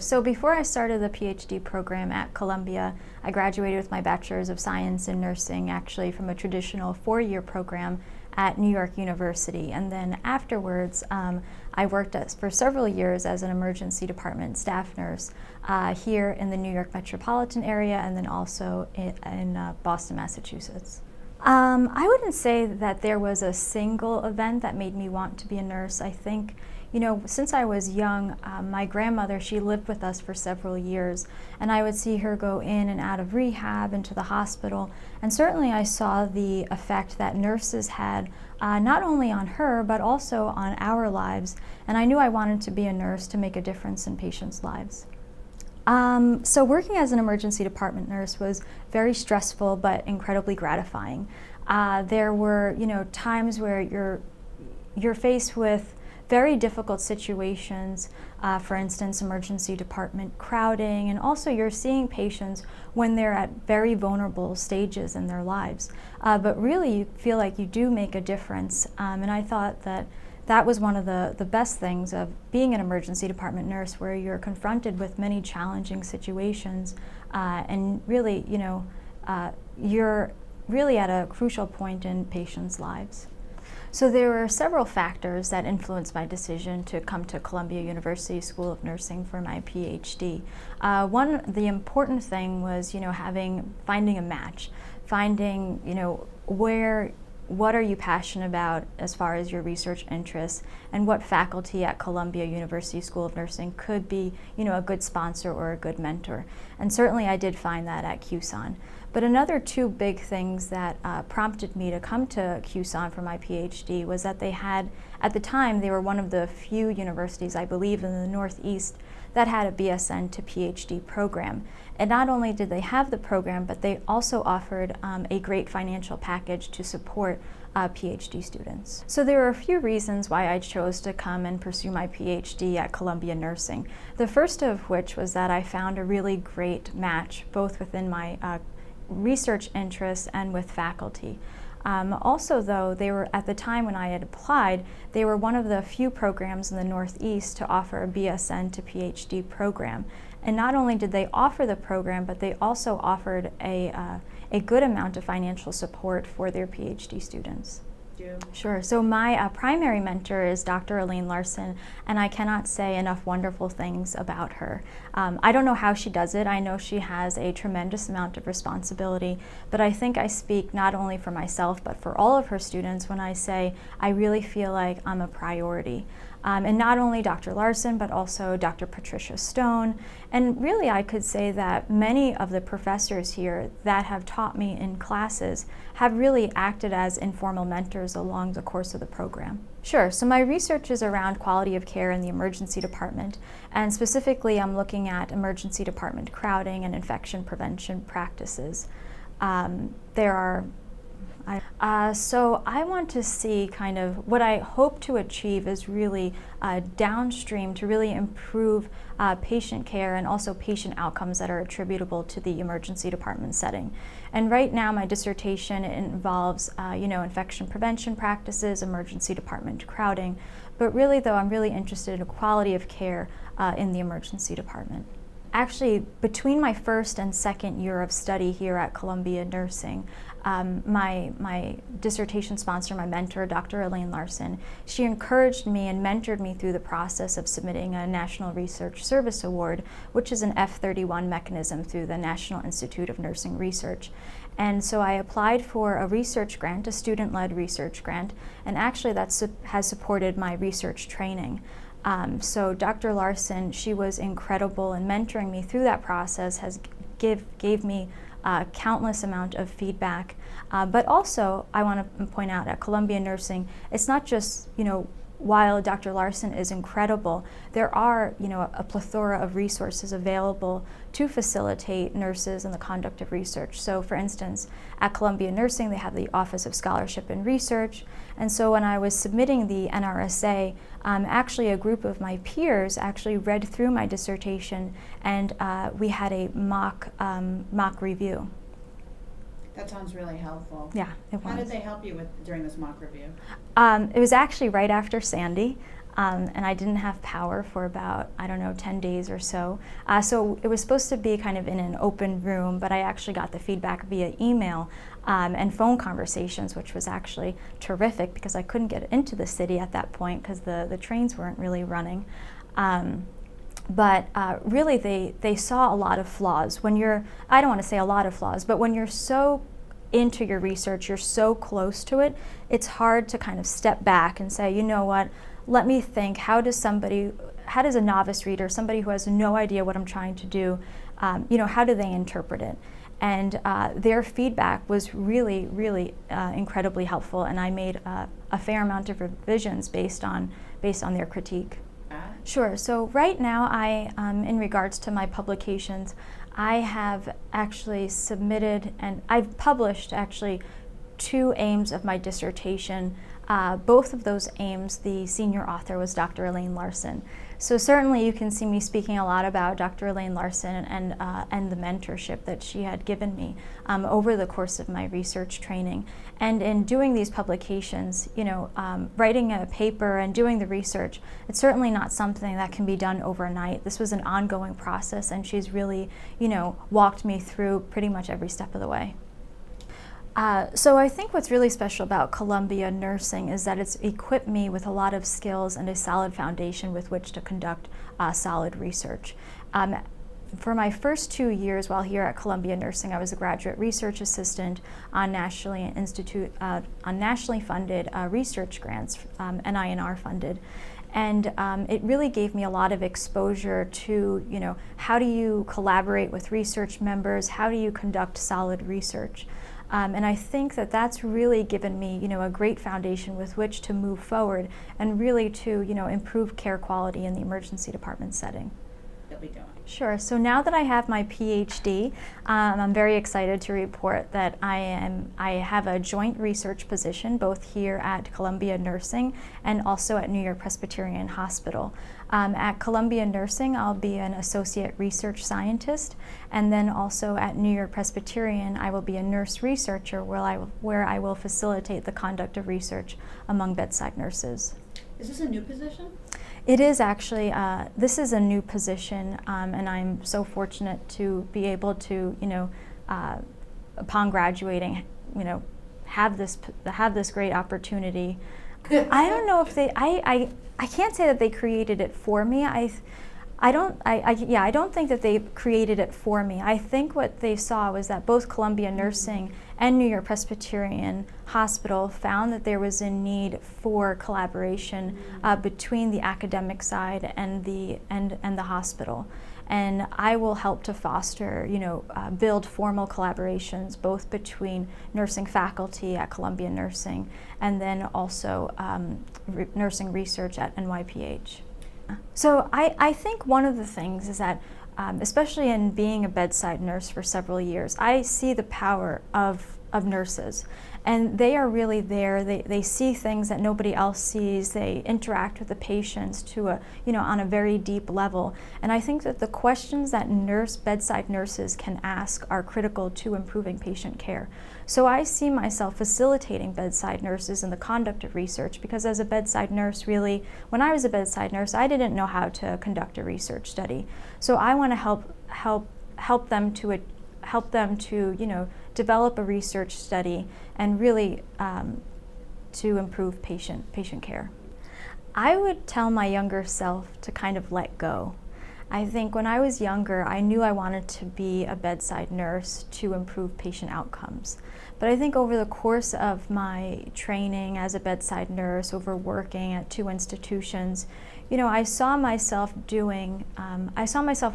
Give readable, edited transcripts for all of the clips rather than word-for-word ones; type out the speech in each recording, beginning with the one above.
So before I started the PhD program at Columbia, I graduated with my Bachelor's of Science in Nursing, actually from a traditional 4-year program at New York University. And then afterwards, I worked for several years as an emergency department staff nurse here in the New York metropolitan area, and then also in Boston, Massachusetts. I wouldn't say that there was a single event that made me want to be a nurse. I think, since I was young, my grandmother, she lived with us for several years, and I would see her go in and out of rehab, into the hospital, and certainly I saw the effect that nurses had not only on her, but also on our lives, and I knew I wanted to be a nurse to make a difference in patients' lives. So working as an emergency department nurse was very stressful but incredibly gratifying. There were, times where you're faced with very difficult situations, for instance, emergency department crowding, and also you're seeing patients when they're at very vulnerable stages in their lives. But really you feel like you do make a difference, and I thought that was one of the best things of being an emergency department nurse, where you're confronted with many challenging situations, and really, you're really at a crucial point in patients' lives. So there were several factors that influenced my decision to come to Columbia University School of Nursing for my PhD. The important thing was, finding a match, finding, what are you passionate about as far as your research interests, and what faculty at Columbia University School of Nursing could be, a good sponsor or a good mentor. And certainly I did find that at CUSON. But another two big things that prompted me to come to CUSON for my PhD was that they had, at the time, they were one of the few universities, I believe, in the Northeast that had a BSN to PhD program. And not only did they have the program, but they also offered a great financial package to support PhD students. So there were a few reasons why I chose to come and pursue my PhD at Columbia Nursing. The first of which was that I found a really great match, both within my research interests and with faculty. Also, though, they were, at the time when I had applied, they were one of the few programs in the Northeast to offer a BSN to PhD program. And not only did they offer the program, but they also offered a good amount of financial support for their PhD students. Sure. So my primary mentor is Dr. Elaine Larson, and I cannot say enough wonderful things about her. I don't know how she does it. I know she has a tremendous amount of responsibility, but I think I speak not only for myself, but for all of her students when I say I really feel like I'm a priority. And not only Dr. Larson, but also Dr. Patricia Stone. And really, I could say that many of the professors here that have taught me in classes have really acted as informal mentors along the course of the program. Sure, so my research is around quality of care in the emergency department, and specifically I'm looking at emergency department crowding and infection prevention practices. So I want to see kind of what I hope to achieve is really downstream to really improve patient care and also patient outcomes that are attributable to the emergency department setting. And right now my dissertation involves infection prevention practices, emergency department crowding, but really though I'm really interested in quality of care in the emergency department. Actually, between my first and second year of study here at Columbia Nursing, my dissertation sponsor, my mentor, Dr. Elaine Larson, she encouraged me and mentored me through the process of submitting a National Research Service Award, which is an F31 mechanism through the National Institute of Nursing Research. And so I applied for a research grant, a student-led research grant, and actually that has supported my research training. So Dr. Larson, she was incredible in mentoring me through that process, gave me countless amount of feedback. But also, I want to point out at Columbia Nursing, it's not just, while Dr. Larson is incredible, there are, a plethora of resources available to facilitate nurses in the conduct of research. So for instance, at Columbia Nursing, they have the Office of Scholarship and Research. And so when I was submitting the NRSA, actually a group of my peers actually read through my dissertation, and we had a mock review. That sounds really helpful. Yeah, it was. How did they help you during this mock review? It was actually right after Sandy. and I didn't have power for about, I don't know, 10 days or so. So it was supposed to be kind of in an open room, but I actually got the feedback via email and phone conversations, which was actually terrific because I couldn't get into the city at that point because the trains weren't really running. But really they saw a lot of flaws. When you're, I don't want to say a lot of flaws, but when you're so into your research, you're so close to it, it's hard to kind of step back and say, you know what, let me think, how does a novice reader, somebody who has no idea what I'm trying to do, how do they interpret it? And their feedback was really, really incredibly helpful, and I made a fair amount of revisions based on their critique. Sure. So right now, in regards to my publications, I have actually submitted and I've published actually 2 aims of my dissertation. Both of those aims, the senior author was Dr. Elaine Larson. So certainly you can see me speaking a lot about Dr. Elaine Larson and the mentorship that she had given me over the course of my research training. And in doing these publications, writing a paper and doing the research, it's certainly not something that can be done overnight. This was an ongoing process, and she's really, walked me through pretty much every step of the way. So I think what's really special about Columbia Nursing is that it's equipped me with a lot of skills and a solid foundation with which to conduct solid research. For my first 2 years while here at Columbia Nursing, I was a graduate research assistant on nationally funded research grants, NINR funded. And it really gave me a lot of exposure to, how do you collaborate with research members? How do you conduct solid research? And I think that that's really given me, a great foundation with which to move forward and really to, improve care quality in the emergency department setting. You'll be doing. Sure. So now that I have my PhD, I'm very excited to report that I have a joint research position both here at Columbia Nursing and also at New York Presbyterian Hospital. At Columbia Nursing, I'll be an associate research scientist, and then also at New York Presbyterian, I will be a nurse researcher where I will facilitate the conduct of research among bedside nurses. Is this a new position? It is actually, this is a new position, and I'm so fortunate to be able to, upon graduating, have this great opportunity. I don't know if I can't say that they created it for me. I don't think that they created it for me. I think what they saw was that both Columbia Nursing and New York Presbyterian Hospital found that there was a need for collaboration between the academic side and the hospital. And I will help to foster, build formal collaborations both between nursing faculty at Columbia Nursing and then also nursing research at NYPH. So I think one of the things is that, especially in being a bedside nurse for several years, I see the power of nurses. And they are really there. They see things that nobody else sees. They interact with the patients on a very deep level. And I think that the questions that bedside nurses can ask are critical to improving patient care. So I see myself facilitating bedside nurses in the conduct of research because as a bedside nurse, really, when I was a bedside nurse, I didn't know how to conduct a research study. So I want to help them to develop a research study and really to improve patient care. I would tell my younger self to kind of let go. I think when I was younger, I knew I wanted to be a bedside nurse to improve patient outcomes. But I think over the course of my training as a bedside nurse, over working at 2 institutions, I saw myself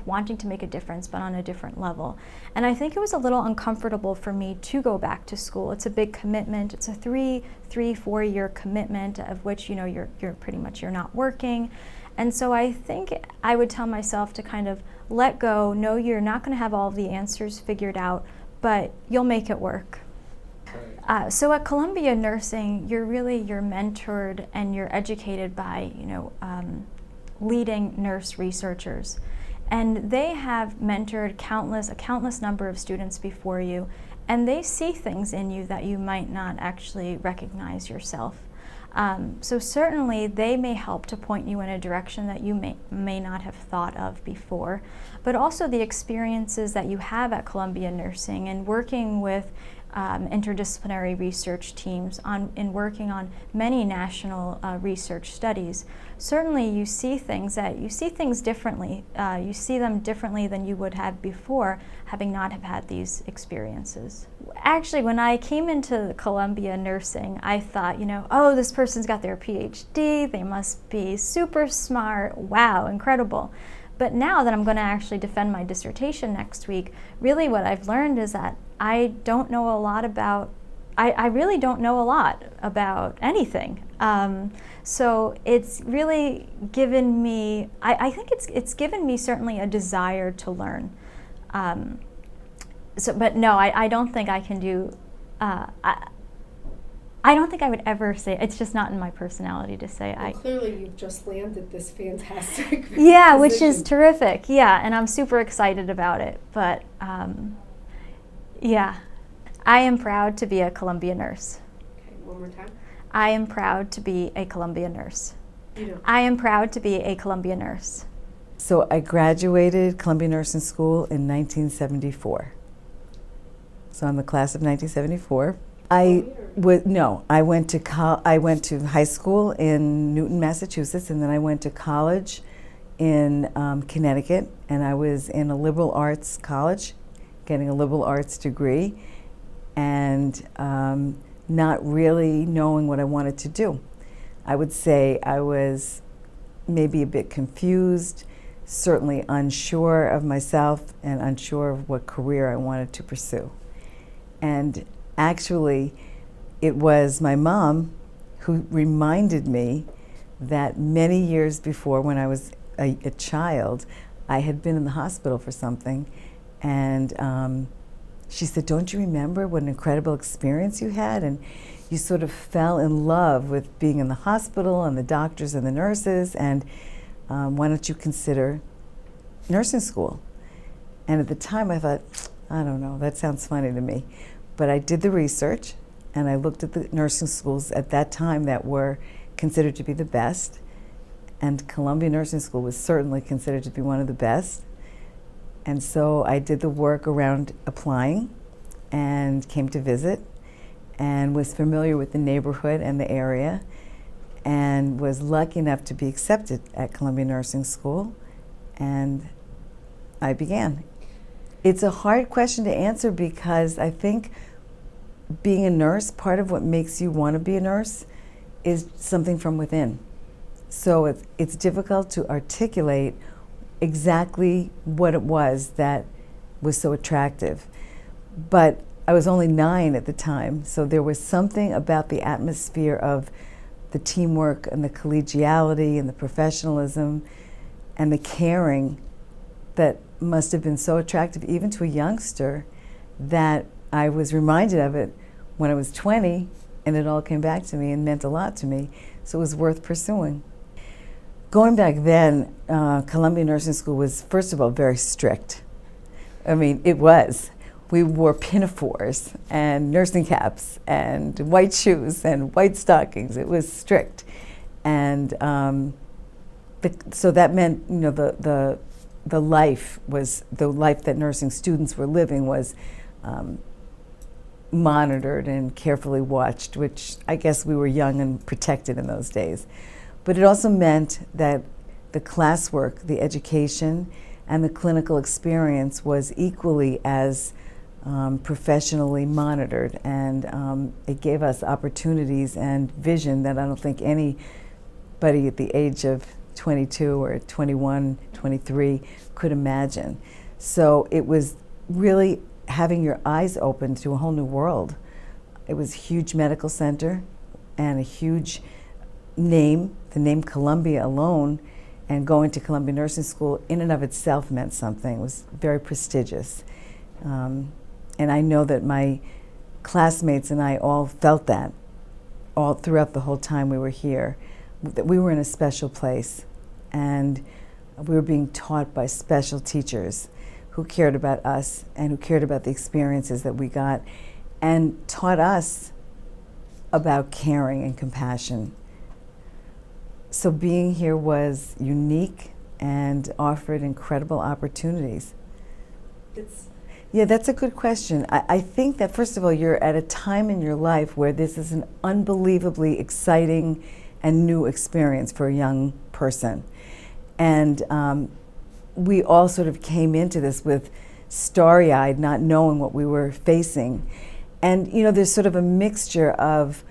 wanting to make a difference, but on a different level. And I think it was a little uncomfortable for me to go back to school. It's a big commitment. It's a 4 year commitment of which, you're not working. And so I think I would tell myself to kind of let go, know you're not going to have all of the answers figured out, but you'll make it work. So at Columbia Nursing, you're mentored and you're educated by, leading nurse researchers. And they have mentored a countless number of students before you, and they see things in you that you might not actually recognize yourself. So certainly they may help to point you in a direction that you may not have thought of before, but also the experiences that you have at Columbia Nursing and working with interdisciplinary research teams in working on many national research studies. Certainly you see things differently. You see them differently than you would have before, having not have had these experiences. Actually, when I came into Columbia Nursing, I thought, oh, this person's got their PhD, they must be super smart, wow, incredible. But now that I'm going to actually defend my dissertation next week, really what I've learned is that I don't know a lot about, I really don't know a lot about anything. So it's really given me, I think it's given me certainly a desire to learn. But no, I don't think I can do, I don't think I would ever say, it's just not in my personality to say. Well, clearly you've just landed this fantastic Yeah, position. which is terrific, yeah, and I'm super excited about it. But yeah, I am proud to be a Columbia nurse. Okay, one more time. I am proud to be a Columbia nurse. You know. I am proud to be a Columbia nurse. So I graduated Columbia Nursing School in 1974. So I'm the class of 1974. I went to high school in Newton, Massachusetts, and then I went to college in Connecticut, and I was in a liberal arts college, getting a liberal arts degree, and not really knowing what I wanted to do. I would say I was maybe a bit confused, certainly unsure of myself, and unsure of what career I wanted to pursue. And actually, it was my mom who reminded me that many years before, when I was a child, I had been in the hospital for something, and she said, "Don't you remember what an incredible experience you had? And you sort of fell in love with being in the hospital and the doctors and the nurses, and why don't you consider nursing school?" And at the time I thought, I don't know, that sounds funny to me. But I did the research, and I looked at the nursing schools at that time that were considered to be the best, and Columbia Nursing School was certainly considered to be one of the best. And so I did the work around applying and came to visit and was familiar with the neighborhood and the area and was lucky enough to be accepted at Columbia Nursing School, and I began. It's a hard question to answer because I think being a nurse, part of what makes you want to be a nurse is something from within. So it's difficult to articulate exactly what it was that was so attractive. But I was only 9 at the time, so there was something about the atmosphere of the teamwork and the collegiality and the professionalism and the caring that must have been so attractive even to a youngster that I was reminded of it when I was 20, and it all came back to me and meant a lot to me, so it was worth pursuing. Going back then, Columbia Nursing School was, first of all, very strict. I mean, it was. We wore pinafores and nursing caps and white shoes and white stockings. It was strict. And so that meant, the life that nursing students were living was monitored and carefully watched, which I guess we were young and protected in those days. But it also meant that the classwork, the education, and the clinical experience was equally as professionally monitored, and it gave us opportunities and vision that I don't think anybody at the age of 22 or 21, 23 could imagine. So it was really having your eyes open to a whole new world. It was a huge medical center and a huge name, the name Columbia alone, and going to Columbia Nursing School in and of itself meant something. It was very prestigious. And I know that my classmates and I all felt that all throughout the whole time we were here, that we were in a special place and we were being taught by special teachers who cared about us and who cared about the experiences that we got and taught us about caring and compassion So being here was unique and offered incredible opportunities. It's Yeah, that's a good question. I think that, first of all, you're at a time in your life where this is an unbelievably exciting and new experience for a young person. And we all sort of came into this with starry-eyed, not knowing what we were facing. And, you know, there's sort of a mixture of,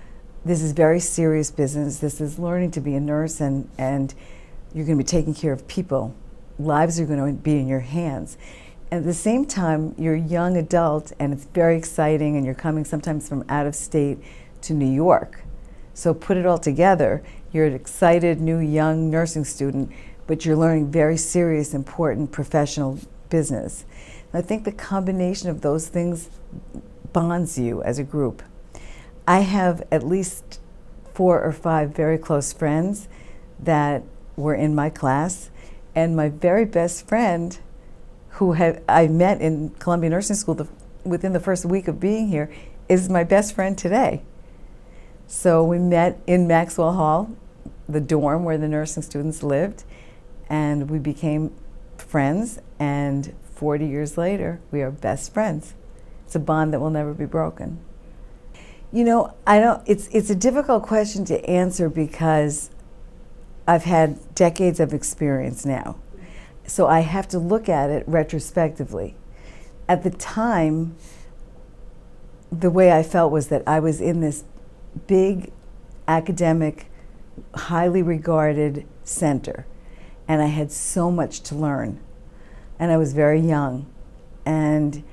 this is very serious business, this is learning to be a nurse, and you're going to be taking care of people. Lives are going to be in your hands. At the same time, you're a young adult, and it's very exciting, and you're coming sometimes from out of state to New York. So put it all together, you're an excited, new, young nursing student, but you're learning very serious, important, professional business. And I think the combination of those things bonds you as a group. I have at least 4 or 5 very close friends that were in my class, and my very best friend, who I met in Columbia Nursing School within the first week of being here, is my best friend today. So we met in Maxwell Hall, the dorm where the nursing students lived, and we became friends, and 40 years later, we are best friends. It's a bond that will never be broken. You know, it's a difficult question to answer because I've had decades of experience now. So I have to look at it retrospectively. At the time, the way I felt was that I was in this big academic, highly regarded center, and I had so much to learn. And I was very young, and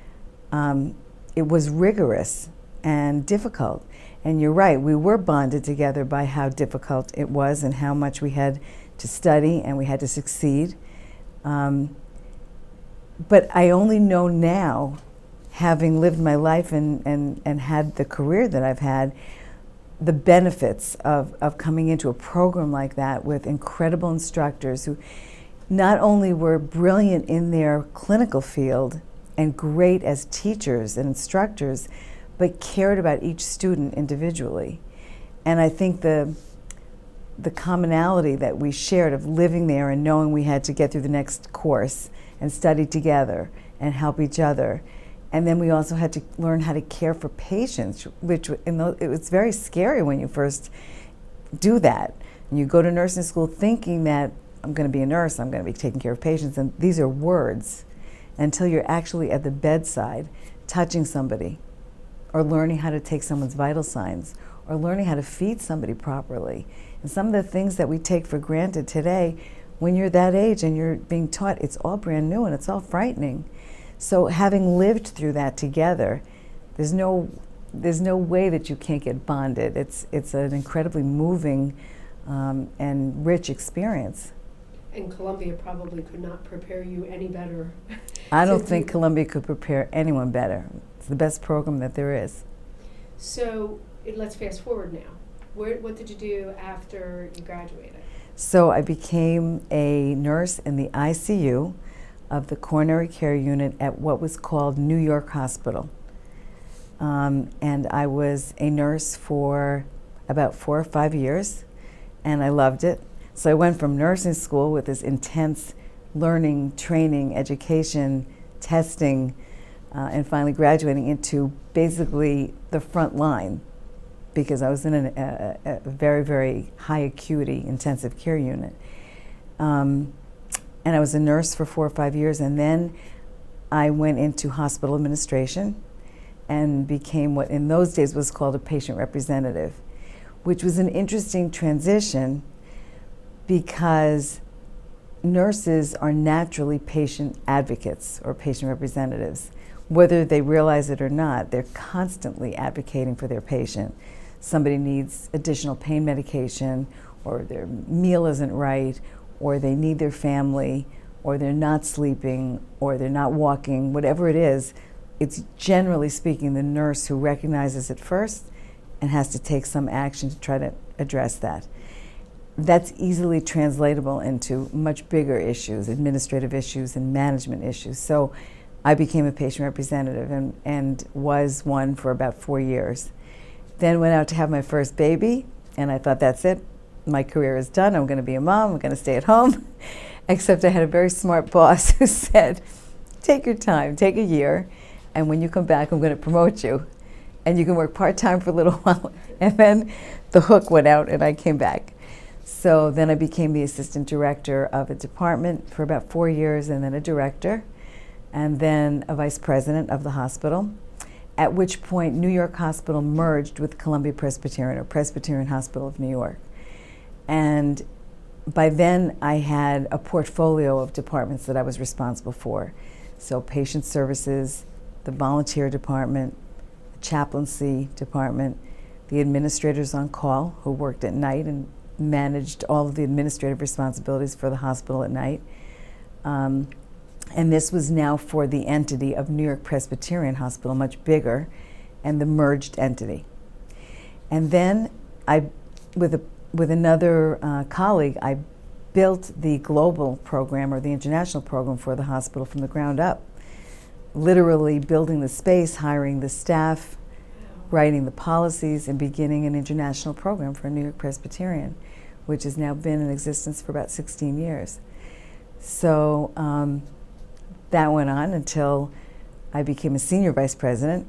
it was rigorous and difficult. And you're right, we were bonded together by how difficult it was and how much we had to study and we had to succeed. But I only know now, having lived my life and had the career that I've had, the benefits of coming into a program like that with incredible instructors who not only were brilliant in their clinical field and great as teachers and instructors, but cared about each student individually. And I think the commonality that we shared of living there and knowing we had to get through the next course and study together and help each other. And then we also had to learn how to care for patients, which it was very scary when you first do that. And you go to nursing school thinking that I'm going to be a nurse, I'm going to be taking care of patients, and these are words, until you're actually at the bedside touching somebody, or learning how to take someone's vital signs, or learning how to feed somebody properly. And some of the things that we take for granted today, when you're that age and you're being taught, it's all brand new and it's all frightening. So having lived through that together, there's no way that you can't get bonded. It's an incredibly moving and rich experience. And Columbia probably could not prepare you any better. I don't think Columbia could prepare anyone better. It's the best program that there is. So let's fast forward now. What did you do after you graduated? So I became a nurse in the ICU of the coronary care unit at what was called New York Hospital. And I was a nurse for about 4 or 5 years, and I loved it. So I went from nursing school with this intense learning, training, education, testing, and finally graduating into basically the front line, because I was in a very, very high acuity intensive care unit. And I was a nurse for 4 or 5 years, and then I went into hospital administration and became what in those days was called a patient representative, which was an interesting transition because nurses are naturally patient advocates or patient representatives. Whether they realize it or not, they're constantly advocating for their patient. Somebody needs additional pain medication, or their meal isn't right, or they need their family, or they're not sleeping, or they're not walking, whatever it is, it's generally speaking the nurse who recognizes it first and has to take some action to try to address that. That's easily translatable into much bigger issues, administrative issues and management issues. So I became a patient representative and was one for about 4 years. Then went out to have my first baby, and I thought, that's it. my career is done. I'm going to be a mom. I'm going to stay at home. Except I had a very smart boss who said, take your time, take a year, and when you come back, I'm going to promote you. And you can work part-time for a little while. And then the hook went out and I came back. So then I became the assistant director of a department for about 4 years, and then a director, and then a vice president of the hospital, at which point New York Hospital merged with Columbia Presbyterian, or Presbyterian Hospital of New York. And by then I had a portfolio of departments that I was responsible for. So patient services, the volunteer department, the chaplaincy department, the administrators on call who worked at night and managed all of the administrative responsibilities for the hospital at night. And this was now for the entity of New York Presbyterian Hospital, much bigger, and the merged entity. And then I, with another colleague, I built the global program, or the international program, for the hospital from the ground up. Literally building the space, hiring the staff, writing the policies, and beginning an international program for New York Presbyterian, which has now been in existence for about 16 years. So that went on until I became a senior vice president,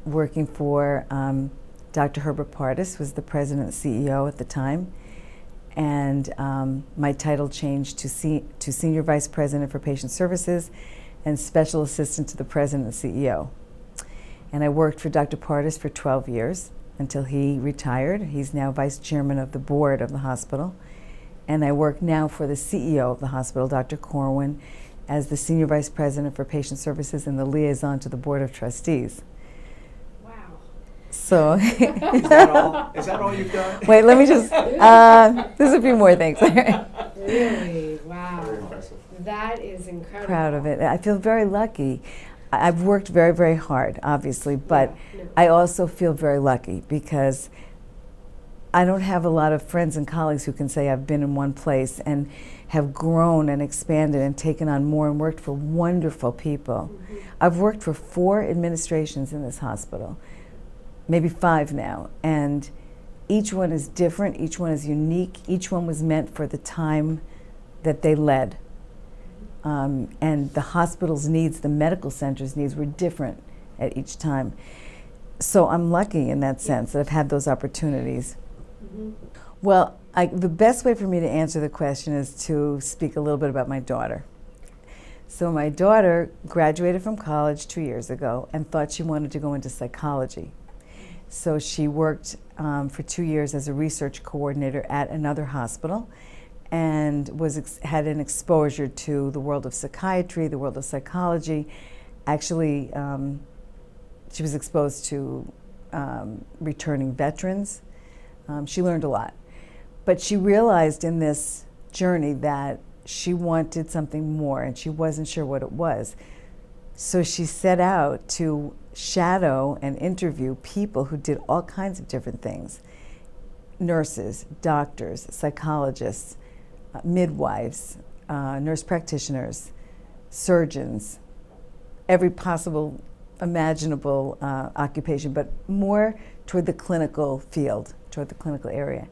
working for Dr. Herbert Pardes, who was the president and CEO at the time. And my title changed to Senior Vice President for Patient Services and Special Assistant to the President and CEO. And I worked for Dr. Pardes for 12 years until he retired. He's now Vice Chairman of the board of the hospital. And I work now for the CEO of the hospital, Dr. Corwin, as the Senior Vice President for Patient Services and the liaison to the Board of Trustees. Wow. So, Is that all? Is that all you've done? wait, let me just, there's a few more things. Really? Wow. Very impressive. That is incredible. Proud of it. I feel very lucky. I've worked very, very hard, obviously, but Yeah, no. I also feel very lucky because I don't have a lot of friends and colleagues who can say I've been in one place and have grown and expanded and taken on more and worked for wonderful people. Mm-hmm. I've worked for 4 administrations in this hospital, maybe 5 now, and each one is different, each one is unique, each one was meant for the time that they led. And the hospital's needs, the medical center's needs, were different at each time. So I'm lucky in that sense that I've had those opportunities. Mhm. Well, the best way for me to answer the question is to speak a little bit about my daughter. So my daughter graduated from college 2 years ago and thought she wanted to go into psychology. So she worked for 2 years as a research coordinator at another hospital, and had an exposure to the world of psychiatry, the world of psychology. Actually, she was exposed to returning veterans. She learned a lot. But she realized in this journey that she wanted something more, and she wasn't sure what it was. So she set out to shadow and interview people who did all kinds of different things. Nurses, doctors, psychologists, midwives, nurse practitioners, surgeons, every possible imaginable occupation, but more toward the clinical field, toward the clinical area.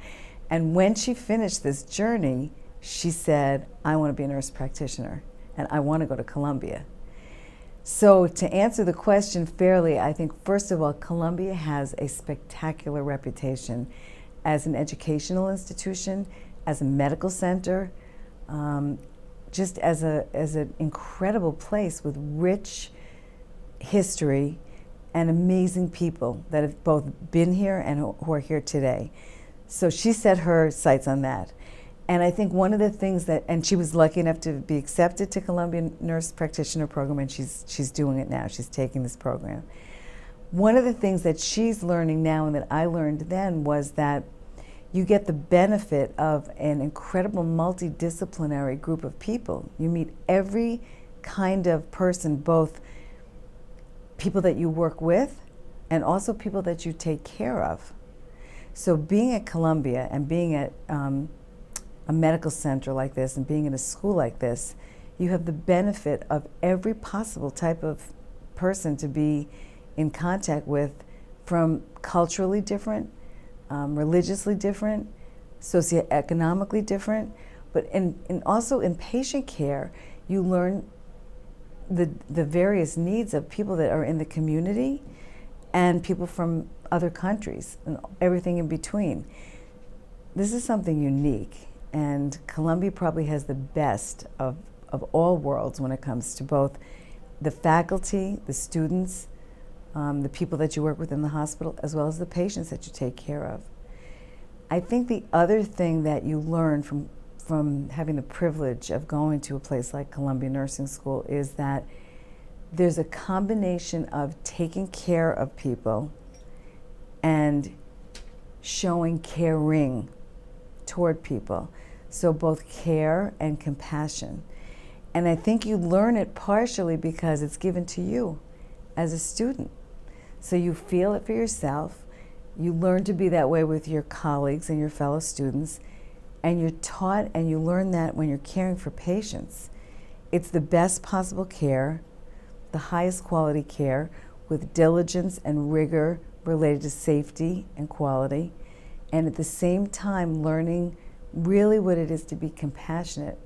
And when she finished this journey, she said, I want to be a nurse practitioner, and I want to go to Columbia. So to answer the question fairly, I think, first of all, Columbia has a spectacular reputation as an educational institution, as a medical center, just as an incredible place with rich history and amazing people that have both been here and who are here today. So she set her sights on that. And I think one of the things and she was lucky enough to be accepted to Columbia Nurse Practitioner Program, and she's doing it now. She's taking this program. One of the things that she's learning now and that I learned then was that you get the benefit of an incredible multidisciplinary group of people. You meet every kind of person, both people that you work with and also people that you take care of. So being at Columbia and being at a medical center like this and being in a school like this, you have the benefit of every possible type of person to be in contact with, from culturally different, religiously different, socioeconomically different, but also in patient care, you learn the various needs of people that are in the community and people from other countries and everything in between. This is something unique, and Columbia probably has the best of all worlds when it comes to both the faculty, the students, the people that you work with in the hospital, as well as the patients that you take care of. I think the other thing that you learn from having the privilege of going to a place like Columbia Nursing School is that there's a combination of taking care of people and showing caring toward people. So both care and compassion. And I think you learn it partially because it's given to you as a student. So you feel it for yourself, you learn to be that way with your colleagues and your fellow students, and you're taught and you learn that when you're caring for patients. It's the best possible care, the highest quality care, with diligence and rigor related to safety and quality, and at the same time learning really what it is to be compassionate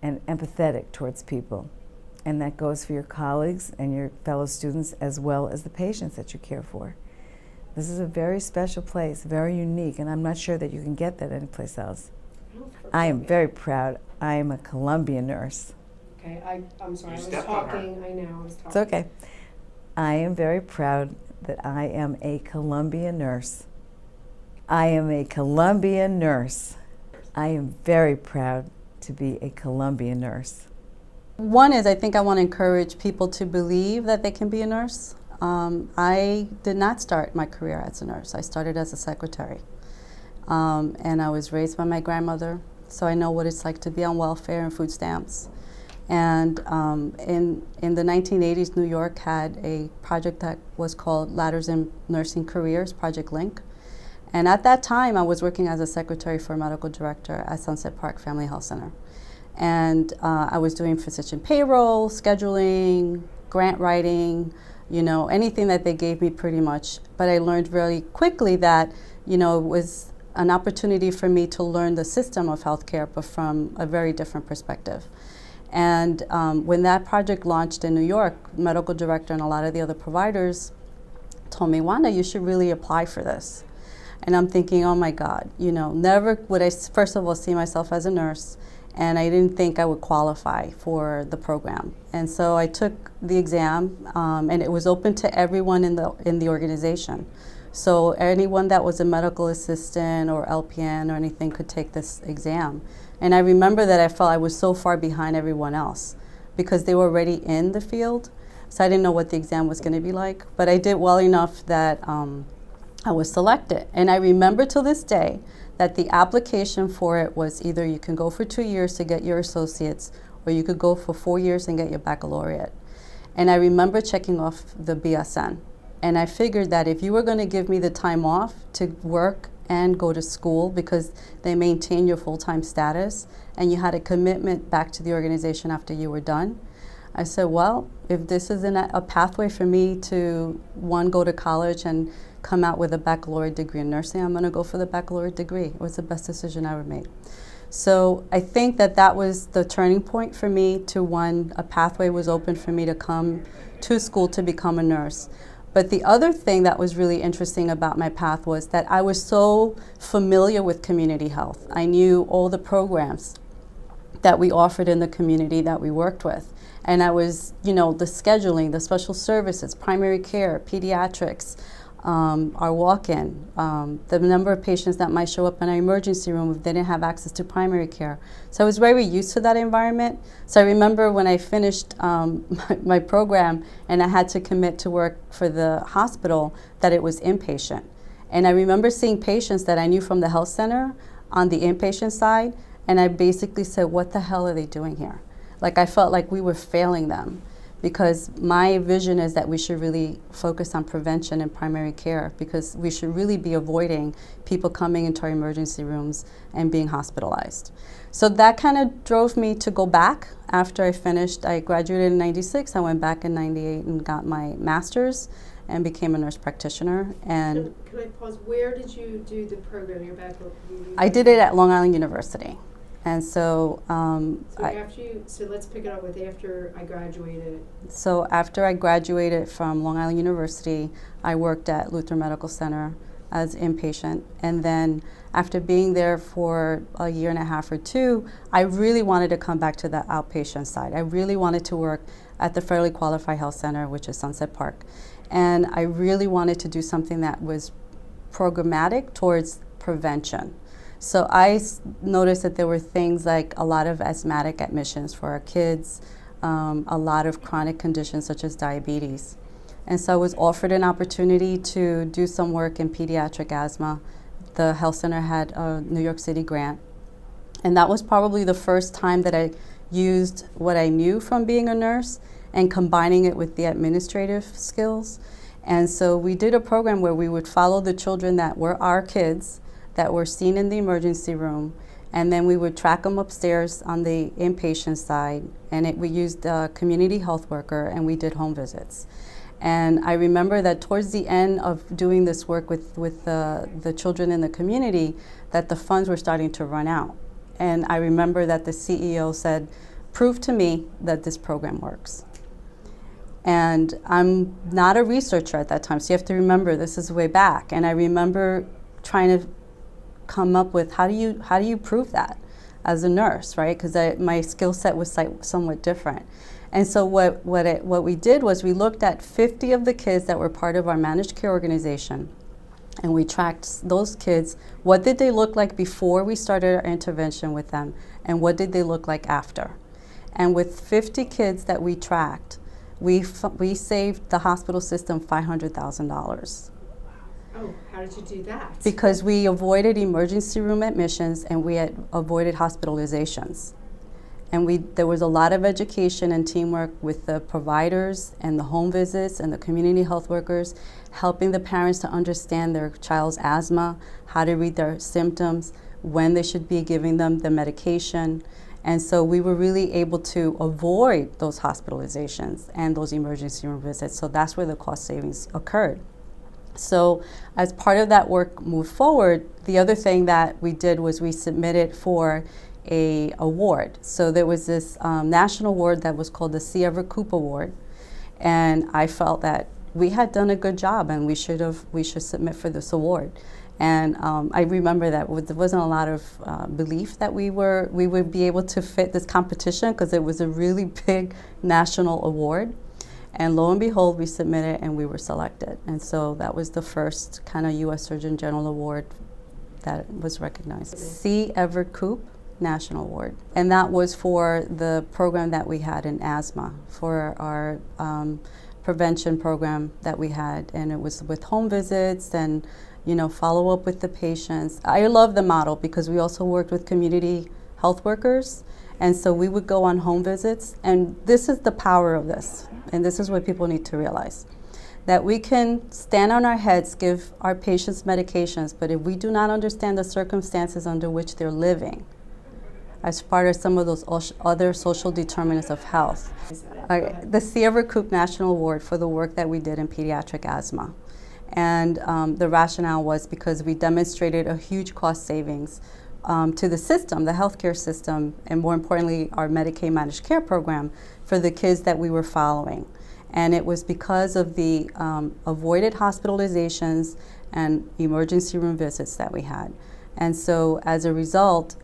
and empathetic towards people. And that goes for your colleagues and your fellow students as well as the patients that you care for. This is a very special place, very unique, and I'm not sure that you can get that anyplace else. I am very proud. I am a Columbia nurse. Okay, I'm sorry, You I was stepped on her. talking, I know, I was talking. It's okay. I am very proud that I am a Columbia nurse. I am a Columbia nurse. I am very proud to be a Columbia nurse. One is I think I want to encourage people to believe that they can be a nurse. I did not start my career as a nurse. I started as a secretary. And I was raised by my grandmother, so I know what it's like to be on welfare and food stamps. And in the 1980s, New York had a project that was called Ladders in Nursing Careers, Project Link. And at that time, I was working as a secretary for a medical director at Sunset Park Family Health Center. And I was doing physician payroll, scheduling, grant writing, anything that they gave me pretty much. But I learned really quickly that, it was an opportunity for me to learn the system of healthcare, but from a very different perspective. And when that project launched in New York, medical director and a lot of the other providers told me, Wanda, you should really apply for this. And I'm thinking, oh my God, never would I, first of all, see myself as a nurse, and I didn't think I would qualify for the program. And so I took the exam, and it was open to everyone in the organization. So anyone that was a medical assistant or LPN or anything could take this exam. And I remember that I felt I was so far behind everyone else because they were already in the field. So I didn't know what the exam was going to be like. But I did well enough that I was selected. And I remember to this day that the application for it was either you can go for 2 years to get your associates, or you could go for 4 years and get your baccalaureate. And I remember checking off the BSN. And I figured that if you were going to give me the time off to work and go to school, because they maintain your full-time status, and you had a commitment back to the organization after you were done, I said, well, if this is a pathway for me to, one, go to college and come out with a baccalaureate degree in nursing, I'm going to go for the baccalaureate degree. It was the best decision I ever made. So I think that was the turning point for me to, one, a pathway was open for me to come to school to become a nurse. But the other thing that was really interesting about my path was that I was so familiar with community health. I knew all the programs that we offered in the community that we worked with. And I was, the scheduling, the special services, primary care, pediatrics, our walk-in, the number of patients that might show up in our emergency room if they didn't have access to primary care. So I was very used to that environment. So I remember when I finished my program and I had to commit to work for the hospital, that it was inpatient. And I remember seeing patients that I knew from the health center on the inpatient side, and I basically said, what the hell are they doing here? Like, I felt like we were failing them, because my vision is that we should really focus on prevention and primary care, because we should really be avoiding people coming into our emergency rooms and being hospitalized. So that kind of drove me to go back after I finished. I graduated in '96. I went back in '98 and got my master's. and became a nurse practitioner. And Can I pause? Where did you do the program? You're back. I did it at Long Island University. And so, So let's pick it up with after I graduated. so after I graduated from Long Island University, I worked at Luther Medical Center as inpatient. And then after being there for a year and a half or two, I really wanted to come back to the outpatient side. I really wanted to work at the Federally Qualified Health Center, which is Sunset Park. And I really wanted to do something that was programmatic towards prevention. So I noticed that there were things like a lot of asthmatic admissions for our kids, a lot of chronic conditions such as diabetes. And so I was offered an opportunity to do some work in pediatric asthma. The health center had a New York City grant. And that was probably the first time that I used what I knew from being a nurse and combining it with the administrative skills. And so we did a program where we would follow the children that were our kids that were seen in the emergency room, and then we would track them upstairs on the inpatient side, and we used a community health worker, and we did home visits. And I remember that towards the end of doing this work with the children in the community, that the funds were starting to run out. And I remember that the CEO said, "Prove to me that this program works." And I'm not a researcher at that time, so you have to remember this is way back. And I remember trying to come up with how do you prove that as a nurse, right? Because my skill set was somewhat different. And so what we did was we looked at 50 of the kids that were part of our managed care organization, and we tracked those kids. What did they look like before we started our intervention with them, and what did they look like after? And with 50 kids that we tracked, we saved the hospital system $500,000. Oh, how did you do that? Because we avoided emergency room admissions and we had avoided hospitalizations. And there was a lot of education and teamwork with the providers and the home visits and the community health workers, helping the parents to understand their child's asthma, how to read their symptoms, when they should be giving them the medication. And so we were really able to avoid those hospitalizations and those emergency room visits. So that's where the cost savings occurred. So as part of that work moved forward, the other thing that we did was we submitted for a award. So there was this national award that was called the C. Everett Koop Award. And I felt that we had done a good job and we should submit for this award. And I remember that there wasn't a lot of belief that we would be able to fit this competition because it was a really big national award. And lo and behold, we submitted and we were selected. And so that was the first kind of U.S. Surgeon General award that was recognized. C. Everett Koop National Award. And that was for the program that we had in asthma, for our prevention program that we had. And it was with home visits and, follow up with the patients. I love the model because we also worked with community health workers. And so we would go on home visits, and this is the power of this, and this is what people need to realize, that we can stand on our heads, give our patients medications, but if we do not understand the circumstances under which they're living, as part of some of those other social determinants of health. The C. Everett Koop National Award for the work that we did in pediatric asthma. And the rationale was because we demonstrated a huge cost savings to the system, the healthcare system, and more importantly, our Medicaid managed care program for the kids that we were following. And it was because of the avoided hospitalizations and emergency room visits that we had. And so as a result,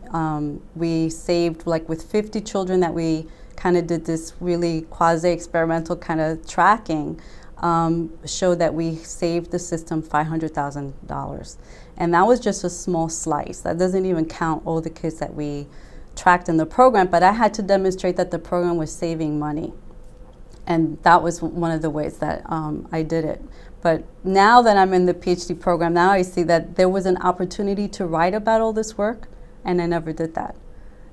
we saved, like with 50 children that we kind of did this really quasi-experimental kind of tracking, showed that we saved the system $500,000. And that was just a small slice. That doesn't even count all the kids that we tracked in the program, but I had to demonstrate that the program was saving money. And that was one of the ways that I did it. But now that I'm in the PhD program, now I see that there was an opportunity to write about all this work, and I never did that.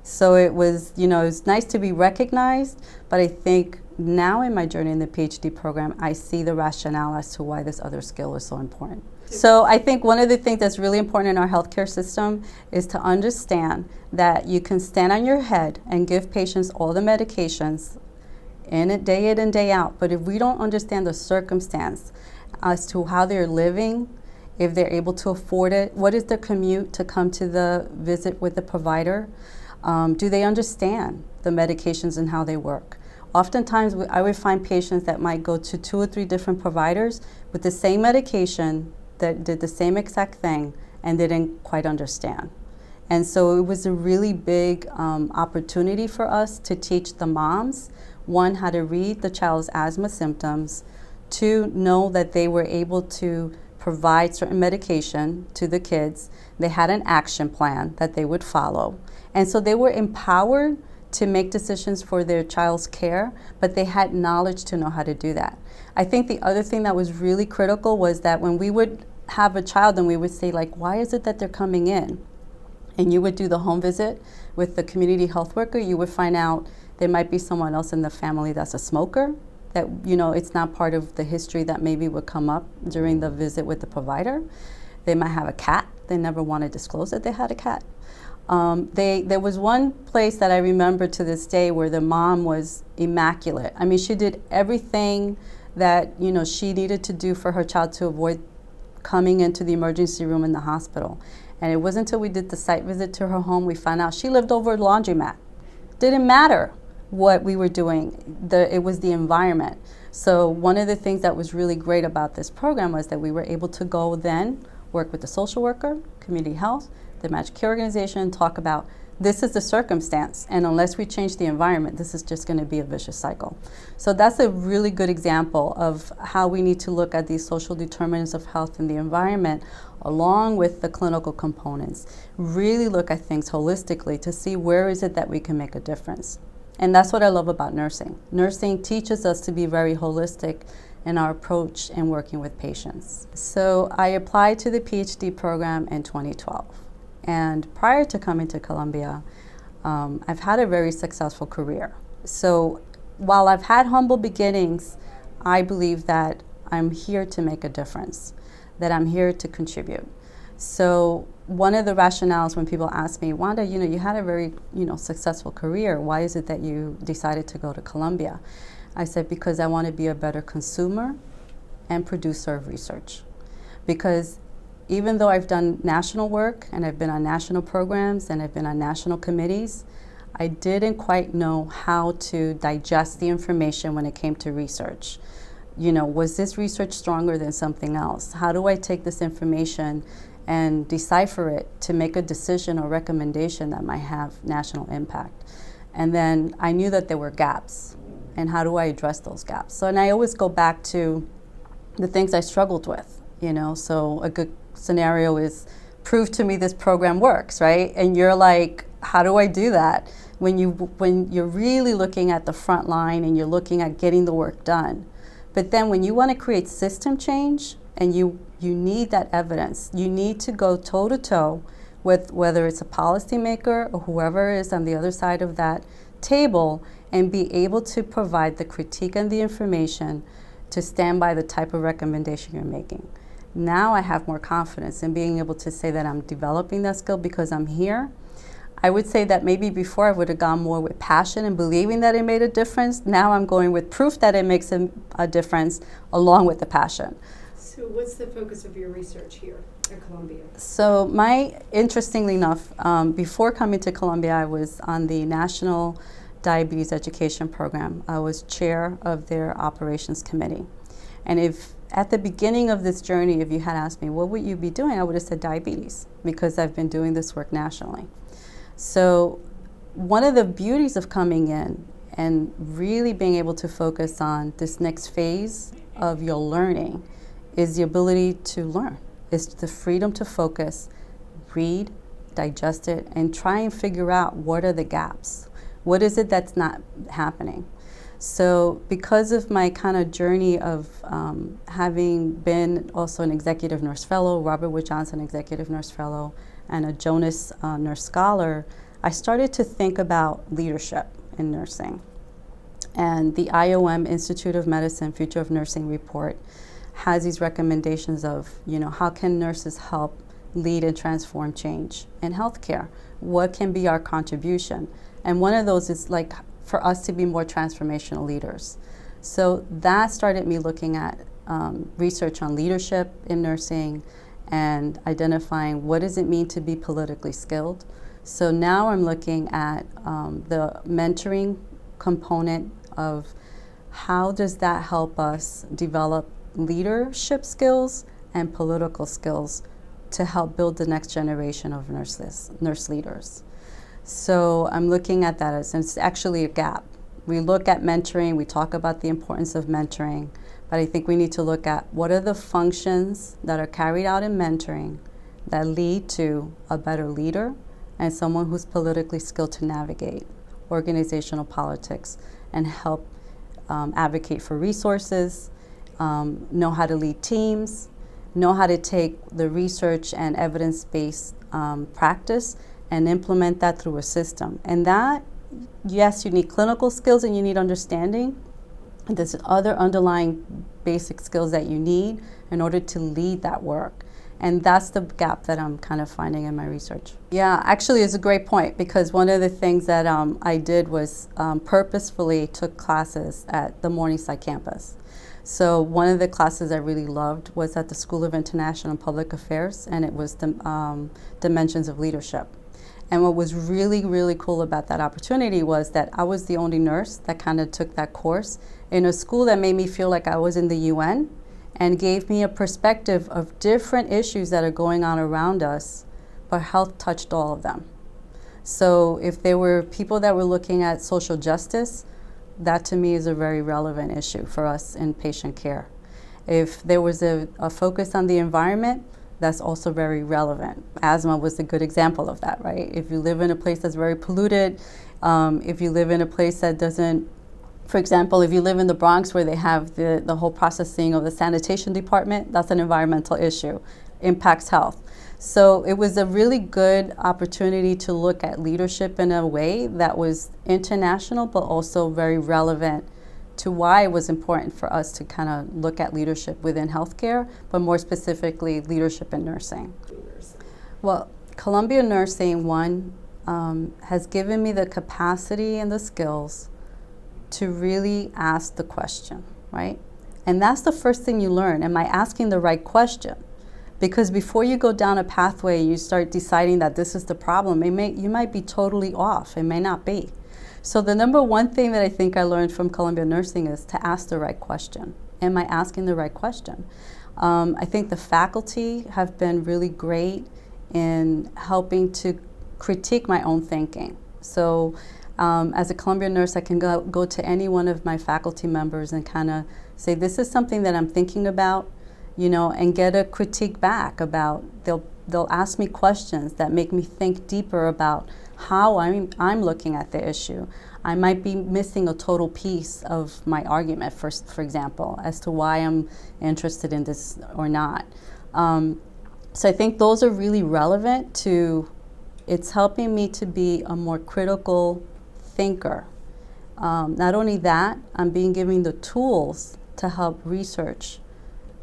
So it was, it's nice to be recognized, but I think now in my journey in the PhD program, I see the rationale as to why this other skill is so important. So I think one of the things that's really important in our healthcare system is to understand that you can stand on your head and give patients all the medications day in and day out, but if we don't understand the circumstance as to how they're living, if they're able to afford it, what is their commute to come to the visit with the provider, do they understand the medications and how they work. Oftentimes I would find patients that might go to 2 or 3 different providers with the same medication that did the same exact thing and didn't quite understand. And so it was a really big opportunity for us to teach the moms, one, how to read the child's asthma symptoms, 2, know that they were able to provide certain medication to the kids. They had an action plan that they would follow. And so they were empowered to make decisions for their child's care, but they had knowledge to know how to do that. I think the other thing that was really critical was that when we would have a child and we would say, like, why is it that they're coming in? And you would do the home visit with the community health worker, you would find out there might be someone else in the family that's a smoker, that, you know, it's not part of the history that maybe would come up during the visit with the provider. They might have a cat. They never want to disclose that they had a cat. There was one place that I remember to this day where the mom was immaculate. I mean, she did everything that, you know, she needed to do for her child to avoid coming into the emergency room in the hospital. And it wasn't until we did the site visit to her home we found out she lived over a laundromat. Didn't matter what we were doing, it was the environment. So one of the things that was really great about this program was that we were able to go then work with the social worker, community health, the Magic Care organization, and talk about this is the circumstance, and unless we change the environment, this is just going to be a vicious cycle. So that's a really good example of how we need to look at these social determinants of health in the environment along with the clinical components. Really look at things holistically to see where is it that we can make a difference. And that's what I love about nursing. Nursing teaches us to be very holistic in our approach in working with patients. So I applied to the PhD program in 2012. And prior to coming to Columbia, I've had a very successful career. So while I've had humble beginnings, I believe that I'm here to make a difference, that I'm here to contribute. So one of the rationales when people ask me, Wanda, you know, you had a very, successful career. Why is it that you decided to go to Columbia? I said, because I want to be a better consumer and producer of research. Because even though I've done national work and I've been on national programs and I've been on national committees, I didn't quite know how to digest the information when it came to research. You know, was this research stronger than something else? How do I take this information and decipher it to make a decision or recommendation that might have national impact? And then I knew that there were gaps, and how do I address those gaps? So, and I always go back to the things I struggled with, so a good scenario is, prove to me this program works, right? And you're like, how do I do that? When you're really looking at the front line and you're looking at getting the work done. But then when you want to create system change and you need that evidence, you need to go toe to toe with whether it's a policymaker or whoever is on the other side of that table and be able to provide the critique and the information to stand by the type of recommendation you're making. Now I have more confidence in being able to say that I'm developing that skill because I'm here. I would say that maybe before I would have gone more with passion and believing that it made a difference. Now I'm going with proof that it makes a difference along with the passion. So what's the focus of your research here at Columbia? So interestingly enough, before coming to Columbia, I was on the National Diabetes Education Program. I was chair of their operations committee. And if at the beginning of this journey, if you had asked me, what would you be doing? I would have said diabetes, because I've been doing this work nationally. So one of the beauties of coming in and really being able to focus on this next phase of your learning is the ability to learn. It's the freedom to focus, read, digest it, and try and figure out what are the gaps. What is it that's not happening? So because of my kind of journey of having been also an executive nurse fellow, Robert Wood Johnson executive nurse fellow, and a Jonas nurse scholar, I started to think about leadership in nursing. And the IOM Institute of Medicine Future of Nursing report has these recommendations of, how can nurses help lead and transform change in healthcare? What can be our contribution? And one of those is like for us to be more transformational leaders. So that started me looking at research on leadership in nursing and identifying what does it mean to be politically skilled. So now I'm looking at the mentoring component of how does that help us develop leadership skills and political skills to help build the next generation of nurse leaders. So I'm looking at that as it's actually a gap. We look at mentoring, we talk about the importance of mentoring, but I think we need to look at what are the functions that are carried out in mentoring that lead to a better leader and someone who's politically skilled to navigate organizational politics and help advocate for resources, know how to lead teams, know how to take the research and evidence-based practice and implement that through a system. And that, yes, you need clinical skills and you need understanding. There's other underlying basic skills that you need in order to lead that work. And that's the gap that I'm kind of finding in my research. Yeah, actually it's a great point, because one of the things that I did was purposefully took classes at the Morningside campus. So one of the classes I really loved was at the School of International and Public Affairs, and it was the Dimensions of Leadership. And what was really, really cool about that opportunity was that I was the only nurse that kind of took that course in a school that made me feel like I was in the UN and gave me a perspective of different issues that are going on around us, but health touched all of them. So if there were people that were looking at social justice, that to me is a very relevant issue for us in patient care. If there was a focus on the environment, that's also very relevant. Asthma was a good example of that, right? If you live in a place that's very polluted, if you live in a place that doesn't, for example, if you live in the Bronx where they have the whole processing of the sanitation department, that's an environmental issue, impacts health. So it was a really good opportunity to look at leadership in a way that was international, but also very relevant to why it was important for us to kind of look at leadership within healthcare, but more specifically leadership in nursing. Well, Columbia Nursing, one, has given me the capacity and the skills to really ask the question, right? And that's the first thing you learn. Am I asking the right question? Because before you go down a pathway, you start deciding that this is the problem. You might be totally off. It may not be. So the number one thing that I think I learned from Columbia Nursing is to ask the right question. Am I asking the right question? I think the faculty have been really great in helping to critique my own thinking. So as a Columbia nurse, I can go to any one of my faculty members and kind of say, this is something that I'm thinking about, you know, and get a critique back about, they'll ask me questions that make me think deeper about how I'm looking at the issue. I might be missing a total piece of my argument, for example, as to why I'm interested in this or not. So I think those are really relevant to, it's helping me to be a more critical thinker. Not only that, I'm being given the tools to help research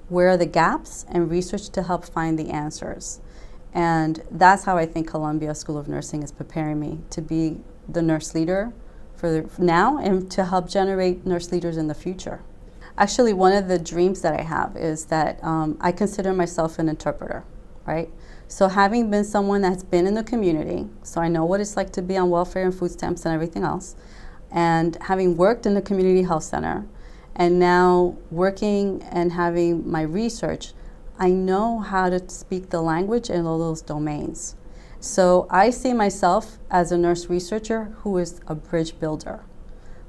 where are the gaps and research to help find the answers. And that's how I think Columbia School of Nursing is preparing me to be the nurse leader for now and to help generate nurse leaders in the future. Actually, one of the dreams that I have is that I consider myself an interpreter, right? So having been someone that's been in the community, so I know what it's like to be on welfare and food stamps and everything else, and having worked in the community health center, and now working and having my research, I know how to speak the language in all those domains. So I see myself as a nurse researcher who is a bridge builder,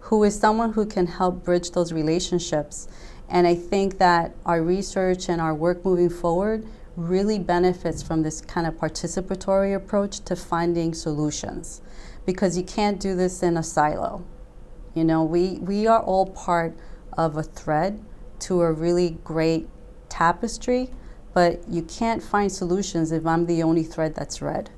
who is someone who can help bridge those relationships. And I think that our research and our work moving forward really benefits from this kind of participatory approach to finding solutions, because you can't do this in a silo. You know, we are all part of a thread to a really great tapestry, but you can't find solutions if I'm the only thread that's red.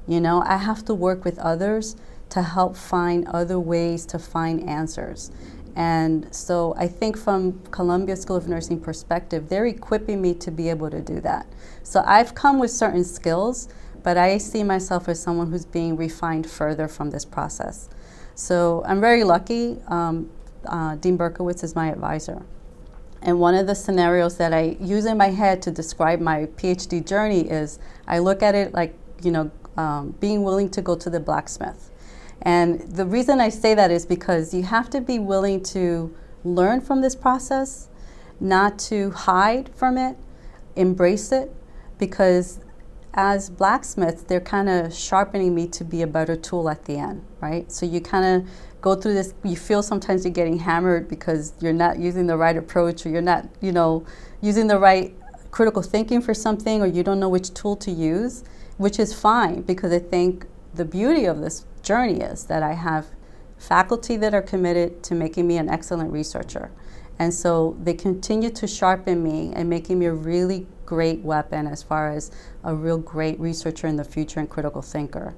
You know, I have to work with others to help find other ways to find answers. And so I think from Columbia School of Nursing perspective, they're equipping me to be able to do that. So I've come with certain skills, but I see myself as someone who's being refined further from this process. So I'm very lucky. Dean Berkowitz is my advisor. And one of the scenarios that I use in my head to describe my PhD journey is I look at it like, being willing to go to the blacksmith. And the reason I say that is because you have to be willing to learn from this process, not to hide from it, embrace it, because as blacksmiths, they're kind of sharpening me to be a better tool at the end, right? So you kind of go through this, you feel sometimes you're getting hammered because you're not using the right approach, or you're not, using the right critical thinking for something, or you don't know which tool to use, which is fine, because I think the beauty of this journey is that I have faculty that are committed to making me an excellent researcher. And so they continue to sharpen me and making me a really great weapon as far as a real great researcher in the future and critical thinker.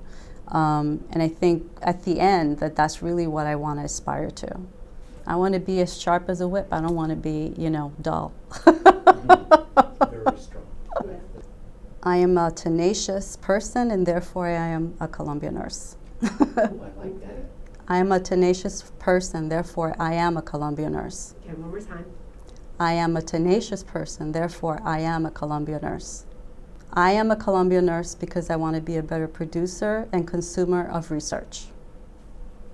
And I think at the end that's really what I want to aspire to. I want to be as sharp as a whip. I don't want to be, dull. Very strong. I am a tenacious person, and therefore I am a Columbia nurse. Ooh, I like that. I am a tenacious person, therefore I am a Columbia nurse. Okay, one more time. I am a tenacious person, therefore I am a Columbia nurse. I am a Columbia nurse because I want to be a better producer and consumer of research.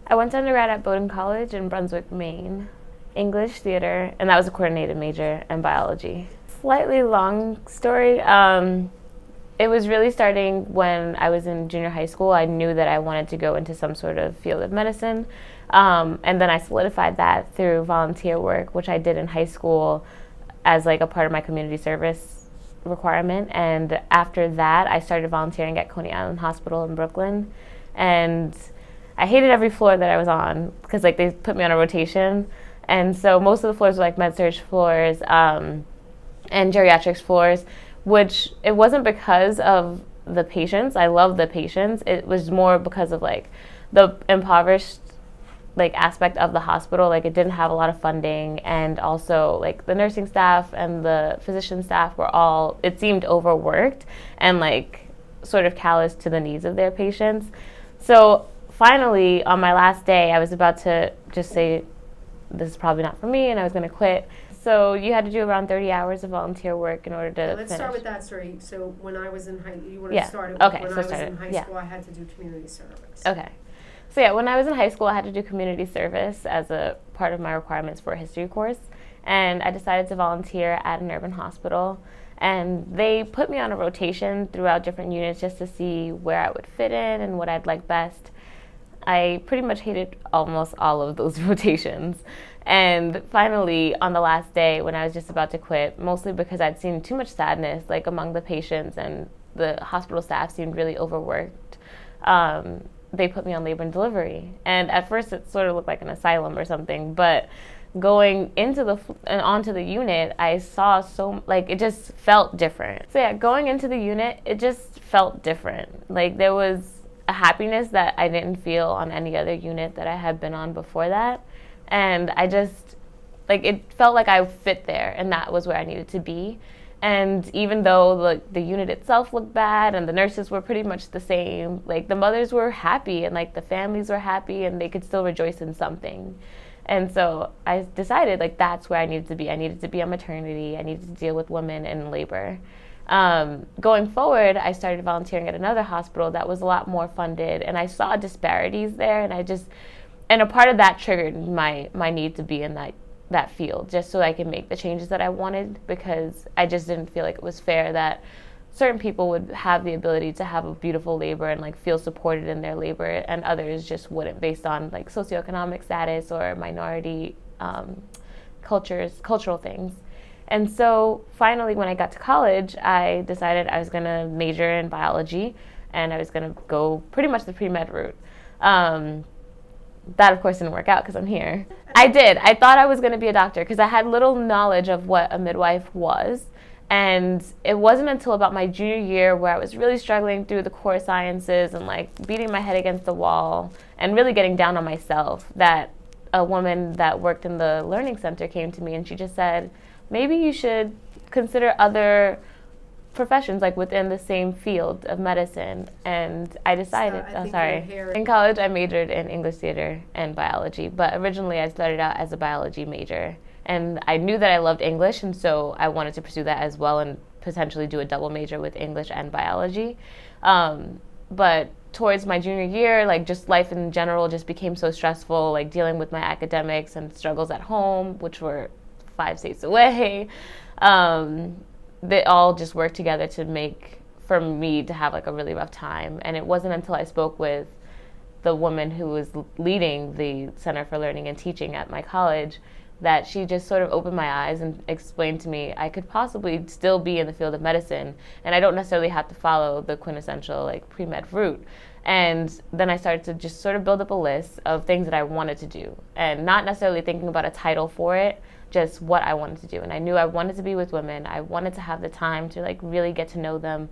I went to undergrad at Bowdoin College in Brunswick, Maine. English, theater, and that was a coordinated major, and biology. Slightly long story. It was really starting when I was in junior high school. I knew that I wanted to go into some sort of field of medicine. And then I solidified that through volunteer work, which I did in high school as like a part of my community service requirement. And after that, I started volunteering at Coney Island Hospital in Brooklyn. And I hated every floor that I was on because like they put me on a rotation. And so most of the floors were like med-surg floors and geriatrics floors, which it wasn't because of the patients. I love the patients. It was more because of like the impoverished like aspect of the hospital. Like it didn't have a lot of funding, and also like the nursing staff and the physician staff were all, it seemed, overworked and like sort of callous to the needs of their patients. So finally on my last day, I was about to just say, this is probably not for me, and I was going to quit. So you had to do around 30 hours of volunteer work in order to Let's finish. start with that story. So when I was in you want Yeah. to start it Okay, when so I was start in it. high Yeah. school, I had to do community service. Okay. So yeah, when I was in high school, I had to do community service as a part of my requirements for a history course. And I decided to volunteer at an urban hospital. And they put me on a rotation throughout different units just to see where I would fit in and what I'd like best. I pretty much hated almost all of those rotations. And finally, on the last day when I was just about to quit, mostly because I'd seen too much sadness like among the patients and the hospital staff seemed really overworked, they put me on labor and delivery. And at first it sort of looked like an asylum or something, but going into onto the unit, I saw it just felt different. So yeah, going into the unit, it just felt different. Like there was a happiness that I didn't feel on any other unit that I had been on before that. And I just, it felt like I fit there, and that was where I needed to be. And even though the unit itself looked bad and the nurses were pretty much the same, the mothers were happy and the families were happy and they could still rejoice in something. And so I decided that's where I needed to be. I needed to be on maternity. I needed to deal with women in labor. Going forward, I started volunteering at another hospital that was a lot more funded, and I saw disparities there, and a part of that triggered my need to be in that field, just so I could make the changes that I wanted, because I just didn't feel like it was fair that certain people would have the ability to have a beautiful labor and feel supported in their labor, and others just wouldn't, based on socioeconomic status or minority cultural things. And so finally, when I got to college, I decided I was going to major in biology, and I was going to go pretty much the pre-med route. That, of course, didn't work out because I'm here. I did. I thought I was going to be a doctor because I had little knowledge of what a midwife was. And it wasn't until about my junior year, where I was really struggling through the core sciences and beating my head against the wall and really getting down on myself, that a woman that worked in the learning center came to me, and she just said, maybe you should consider other professions within the same field of medicine. And I decided, in college I majored in English theater and biology, but originally I started out as a biology major And I knew that I loved English, and so I wanted to pursue that as well and potentially do a double major with English and biology. But towards my junior year, like just life in general just became so stressful, like dealing with my academics and struggles at home, which were 5 states away. They all just worked together to make for me to have like a really rough time. And it wasn't until I spoke with the woman who was leading the Center for Learning and Teaching at my college that she just sort of opened my eyes and explained to me I could possibly still be in the field of medicine, and I don't necessarily have to follow the quintessential like pre-med route. And then I started to just sort of build up a list of things that I wanted to do, and not necessarily thinking about a title for it, just what I wanted to do. And I knew I wanted to be with women. I wanted to have the time to like really get to know them,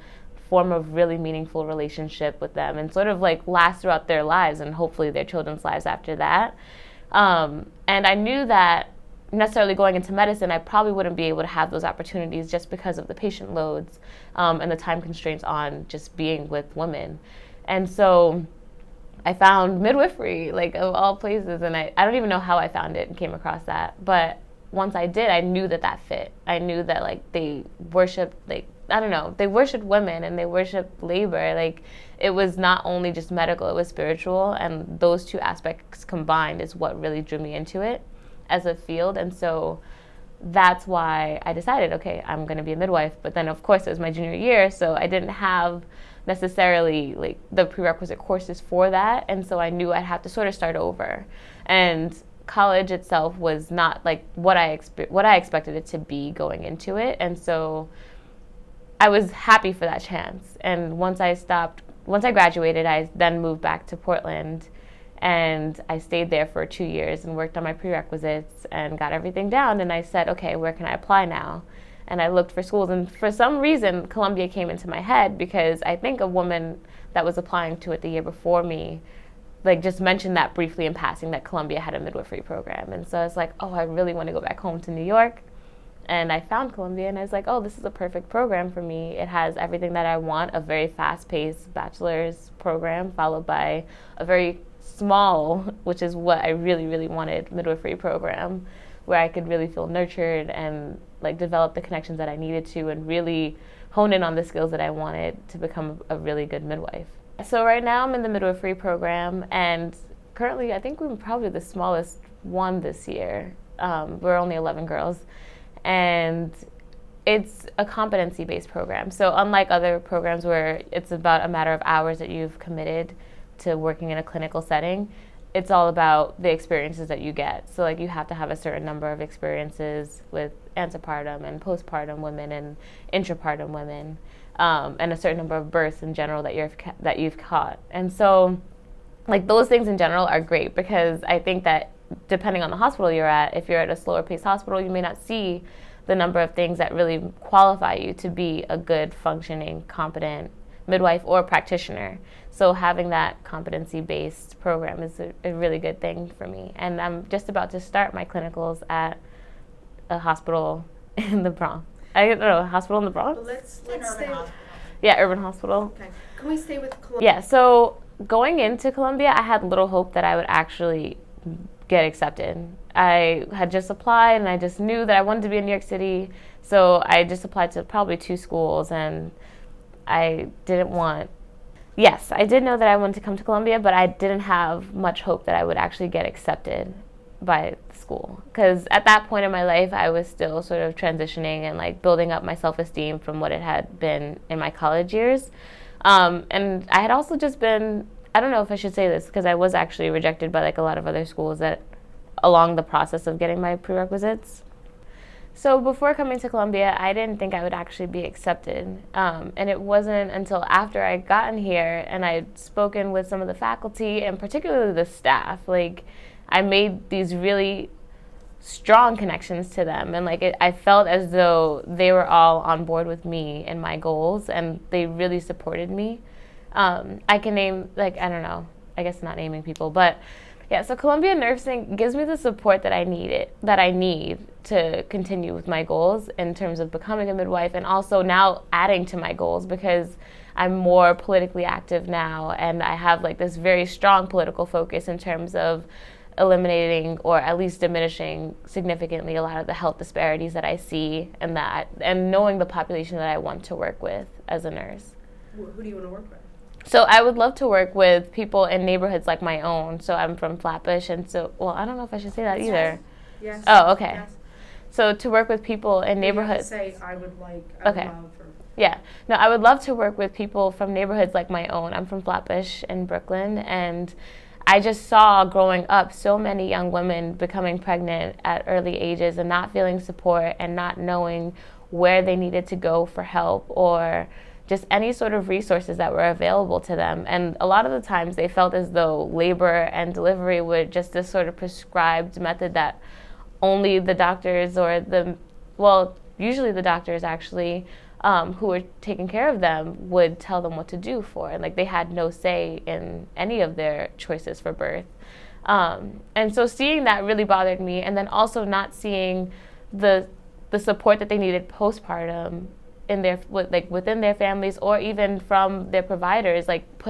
form a really meaningful relationship with them, and sort of like last throughout their lives and hopefully their children's lives after that. And I knew that necessarily going into medicine, I probably wouldn't be able to have those opportunities just because of the patient loads and the time constraints on just being with women. And so I found midwifery, like of all places, and I don't even know how I found it and came across that. But once I did, I knew that that fit. I knew that like they worshiped, like, I don't know, they worshiped women and they worshiped labor. Like it was not only just medical, it was spiritual, and those two aspects combined is what really drew me into it as a field. And so that's why I decided, okay, I'm going to be a midwife. But then of course it was my junior year, so I didn't have necessarily like the prerequisite courses for that, and so I knew I'd have to sort of start over. And college itself was not like what I expected it to be going into it, and so I was happy for that chance. And once I graduated, I then moved back to Portland, and I stayed there for 2 years and worked on my prerequisites and got everything down. And I said, okay, where can I apply now? And I looked for schools, and for some reason, Columbia came into my head because I think a woman that was applying to it the year before me, like just mentioned that briefly in passing, that Columbia had a midwifery program. And so I was like, oh, I really want to go back home to New York. And I found Columbia, and I was like, oh, this is a perfect program for me. It has everything that I want, a very fast-paced bachelor's program followed by a very small, which is what I really, really wanted, midwifery program, where I could really feel nurtured and like develop the connections that I needed to and really hone in on the skills that I wanted to become a really good midwife. So right now I'm in the midwifery program, and currently I think we're probably the smallest one this year. We're only 11 girls, and it's a competency-based program. So unlike other programs where it's about a matter of hours that you've committed to working in a clinical setting, it's all about the experiences that you get. So like you have to have a certain number of experiences with antepartum and postpartum women and intrapartum women, and a certain number of births in general that you've caught. And so like those things in general are great, because I think that depending on the hospital you're at, if you're at a slower paced hospital, you may not see the number of things that really qualify you to be a good, functioning, competent midwife or practitioner. So having that competency-based program is a really good thing for me. And I'm just about to start my clinicals at a hospital in the Bronx. I don't know, a hospital in the Bronx? But let's It's an urban stay. hospital. Yeah, urban hospital. Okay. Can we stay with Columbia? Yeah, so going into Columbia, I had little hope that I would actually get accepted. I had just applied, and I just knew that I wanted to be in New York City, so I just applied to probably 2 schools, and I did know that I wanted to come to Columbia, but I didn't have much hope that I would actually get accepted by the school, because at that point in my life I was still sort of transitioning and like building up my self-esteem from what it had been in my college years, and I had also just been, I don't know if I should say this, because I was actually rejected by like a lot of other schools that along the process of getting my prerequisites. So before coming to Columbia, I didn't think I would actually be accepted. And it wasn't until after I'd gotten here and I'd spoken with some of the faculty and particularly the staff, like I made these really strong connections to them. And like I felt as though they were all on board with me and my goals, and they really supported me. I can name, like, I don't know, I guess not naming people, but yeah, so Columbia Nursing gives me the support that I need to continue with my goals in terms of becoming a midwife, and also now adding to my goals because I'm more politically active now, and I have like this very strong political focus in terms of eliminating or at least diminishing significantly a lot of the health disparities that I see, and knowing the population that I want to work with as a nurse. Who do you want to work with? So I would love to work with people in neighborhoods like my own. So I'm from Flatbush, and so, well, I don't know if I should say that either. Yes. Oh, okay. Yes. So to work with people in neighborhoods. Say I would like. Okay. Yeah. No, I would love to work with people from neighborhoods like my own. I'm from Flatbush in Brooklyn, and I just saw growing up so many young women becoming pregnant at early ages and not feeling support and not knowing where they needed to go for help or just any sort of resources that were available to them. And a lot of the times they felt as though labor and delivery were just this sort of prescribed method that only the doctors or usually the doctors actually, who were taking care of them would tell them what to do for. And like they had no say in any of their choices for birth. And so seeing that really bothered me, and then also not seeing the support that they needed postpartum within their families or even from their providers,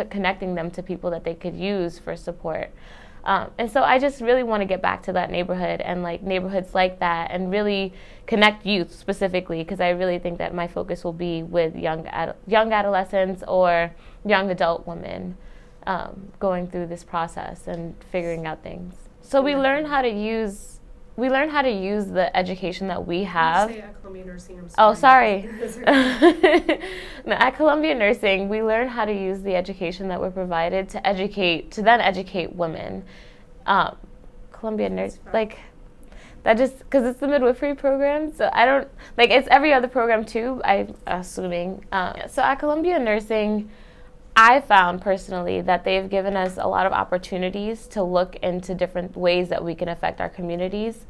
connecting them to people that they could use for support. And so I just really want to get back to that neighborhood and neighborhoods like that and really connect youth specifically, because I really think that my focus will be with young adolescents or young adult women going through this process and figuring out things. So we learn how to use the education that we have. Say at Columbia Nursing. I'm Oh, sorry. No, at Columbia Nursing, we learn how to use the education that we're provided to then educate women. Columbia Nursing, that just, because it's the midwifery program, so I don't, it's every other program too, I'm assuming. So at Columbia Nursing, I found personally that they've given us a lot of opportunities to look into different ways that we can affect our communities.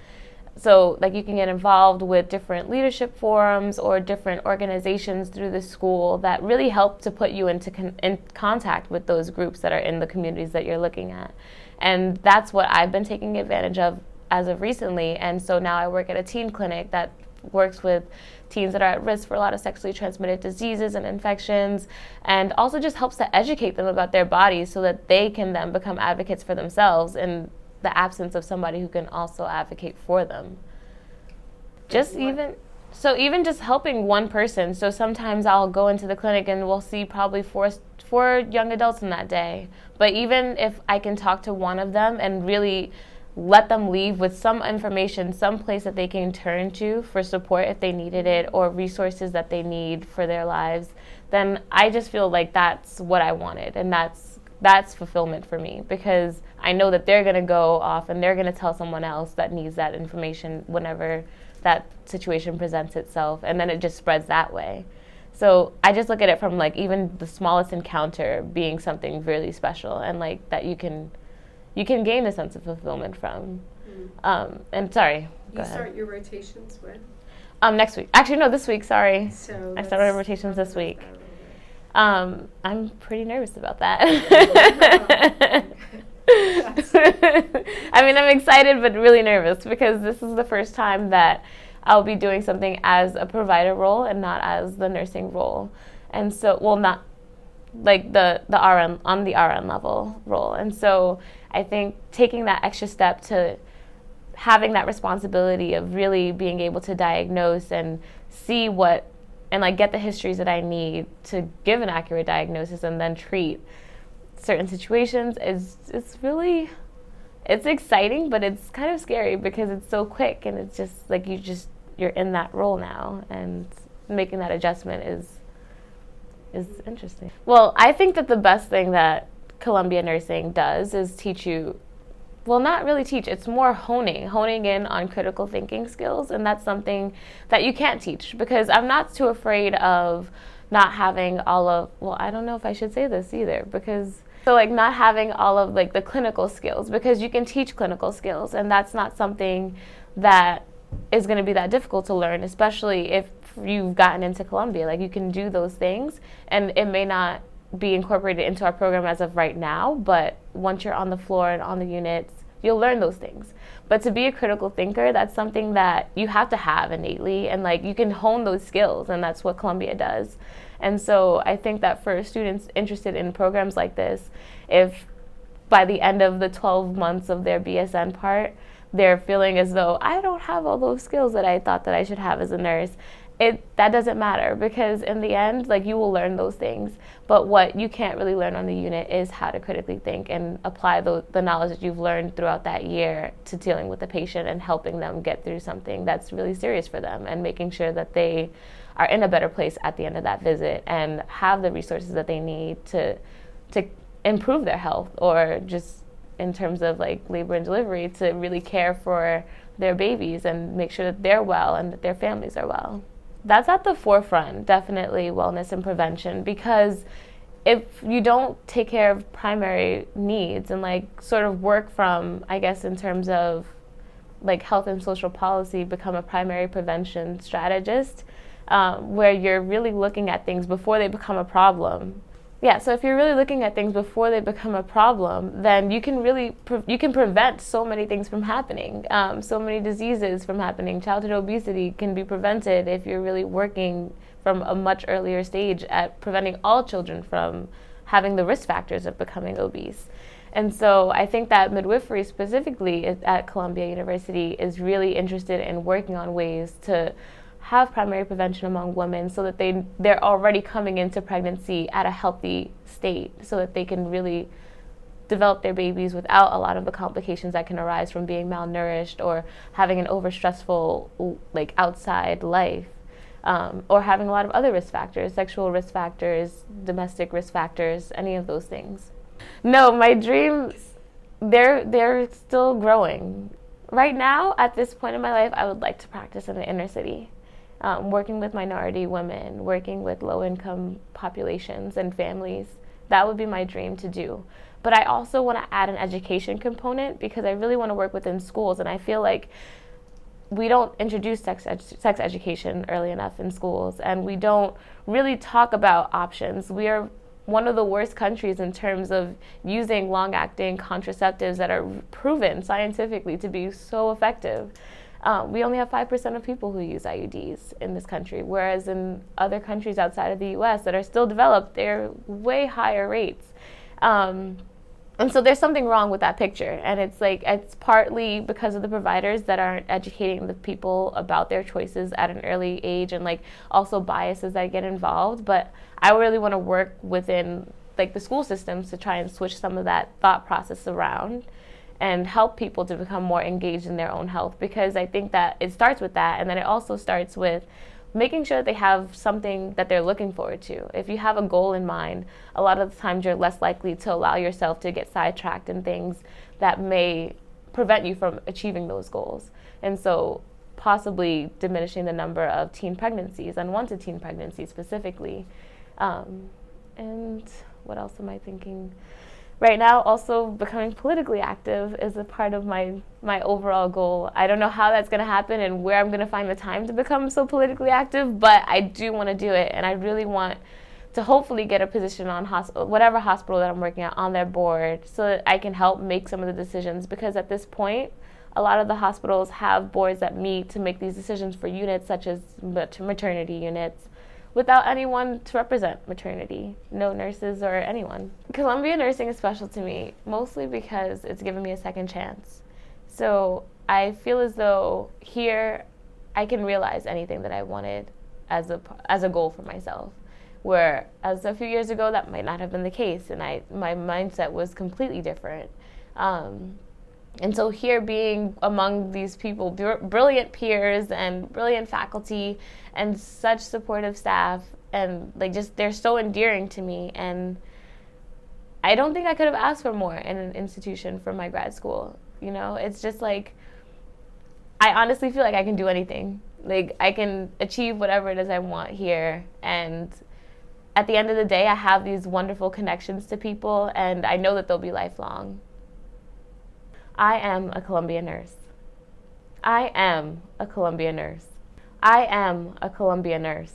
So you can get involved with different leadership forums or different organizations through the school that really help to put you in contact with those groups that are in the communities that you're looking at. And that's what I've been taking advantage of as of recently. And so now I work at a teen clinic that works with teens that are at risk for a lot of sexually transmitted diseases and infections, and also just helps to educate them about their bodies so that they can then become advocates for themselves in the absence of somebody who can also advocate for them. Even just helping one person. So sometimes I'll go into the clinic and we'll see probably four young adults in that day. But even if I can talk to one of them and really let them leave with some information, some place that they can turn to for support if they needed it, or resources that they need for their lives, then I just feel like that's what I wanted, and that's fulfillment for me, because I know that they're going to go off and they're going to tell someone else that needs that information whenever that situation presents itself, and then it just spreads that way. So I just look at it from even the smallest encounter being something really special, and that you can gain a sense of fulfillment from. And sorry, go ahead. Start your rotations when? Next week. Actually, no, this week, sorry. So I started rotations this week. I'm pretty nervous about that. I mean, I'm excited but really nervous, because this is the first time that I'll be doing something as a provider role and not as the nursing role. And so, not the RN, on the RN level role. And so I think taking that extra step to having that responsibility of really being able to diagnose and see get the histories that I need to give an accurate diagnosis and then treat certain situations it's exciting, but it's kind of scary because it's so quick, and it's just you're in that role now, and making that adjustment is interesting. Well, I think that the best thing that Columbia Nursing does is teach you, well, not really teach, it's more honing in on critical thinking skills, and that's something that you can't teach, because I'm not too afraid of not having I don't know if I should say this either, because not having all of the clinical skills, because you can teach clinical skills, and that's not something that is going to be that difficult to learn, especially if you've gotten into Columbia. You can do those things, and it may not be incorporated into our program as of right now, but once you're on the floor and on the units, you'll learn those things. But to be a critical thinker, that's something that you have to have innately, and you can hone those skills, and that's what Columbia does. And so I think that for students interested in programs like this, if by the end of the 12 months of their BSN part, they're feeling as though I don't have all those skills that I thought that I should have as a nurse. That doesn't matter, because in the end, like, you will learn those things. But what you can't really learn on the unit is how to critically think and apply the knowledge that you've learned throughout that year to dealing with the patient and helping them get through something that's really serious for them, and making sure that they are in a better place at the end of that visit and have the resources that they need to improve their health, or just in terms of like labor and delivery, to really care for their babies and make sure that they're well and that their families are well. That's at the forefront, definitely, wellness and prevention, because if you don't take care of primary needs and like sort of work from, I guess, in terms of like health and social policy, become a primary prevention strategist, where you're really looking at things before they become a problem. Yeah, so if you're really looking at things before they become a problem, then you can really you can prevent so many things from happening, so many diseases from happening. Childhood obesity can be prevented if you're really working from a much earlier stage at preventing all children from having the risk factors of becoming obese. And so I think that midwifery specifically at Columbia University is really interested in working on ways to have primary prevention among women, so that they're already coming into pregnancy at a healthy state, so that they can really develop their babies without a lot of the complications that can arise from being malnourished or having an overstressful like outside life, or having a lot of other risk factors, sexual risk factors, domestic risk factors, any of those things. No, my dreams, they're still growing. Right now, at this point in my life, I would like to practice in the inner city. Working with minority women, working with low-income populations and families. That would be my dream to do. But I also want to add an education component, because I really want to work within schools, and I feel like we don't introduce sex education early enough in schools, and we don't really talk about options. We are one of the worst countries in terms of using long-acting contraceptives that are proven scientifically to be so effective. We only have 5% of people who use IUDs in this country, whereas in other countries outside of the US that are still developed, they're way higher rates. And so there's something wrong with that picture. And it's partly because of the providers that aren't educating the people about their choices at an early age, and like also biases that get involved. But I really want to work within like the school systems to try and switch some of that thought process around and help people to become more engaged in their own health, because I think that it starts with that, and then it also starts with making sure that they have something that they're looking forward to. If you have a goal in mind, a lot of the times you're less likely to allow yourself to get sidetracked in things that may prevent you from achieving those goals. And so possibly diminishing the number of teen pregnancies, unwanted teen pregnancies specifically. And what else am I thinking? Right now, also becoming politically active is a part of my overall goal. I don't know how that's going to happen and where I'm going to find the time to become so politically active, but I do want to do it, and I really want to hopefully get a position on whatever hospital that I'm working at on their board, so that I can help make some of the decisions, because at this point, a lot of the hospitals have boards that meet to make these decisions for units such as maternity units, without anyone to represent maternity, no nurses or anyone. Columbia Nursing is special to me, mostly because it's given me a second chance. So I feel as though here I can realize anything that I wanted as a goal for myself, whereas a few years ago that might not have been the case, and my mindset was completely different. And so here, being among these people, brilliant peers and brilliant faculty and such supportive staff, and like just they're so endearing to me, and I don't think I could have asked for more in an institution for my grad school. You know, it's just like, I honestly feel like I can do anything. Like, I can achieve whatever it is I want here, and at the end of the day, I have these wonderful connections to people, and I know that they'll be lifelong. I am a Columbia nurse. I am a Columbia nurse. I am a Columbia nurse.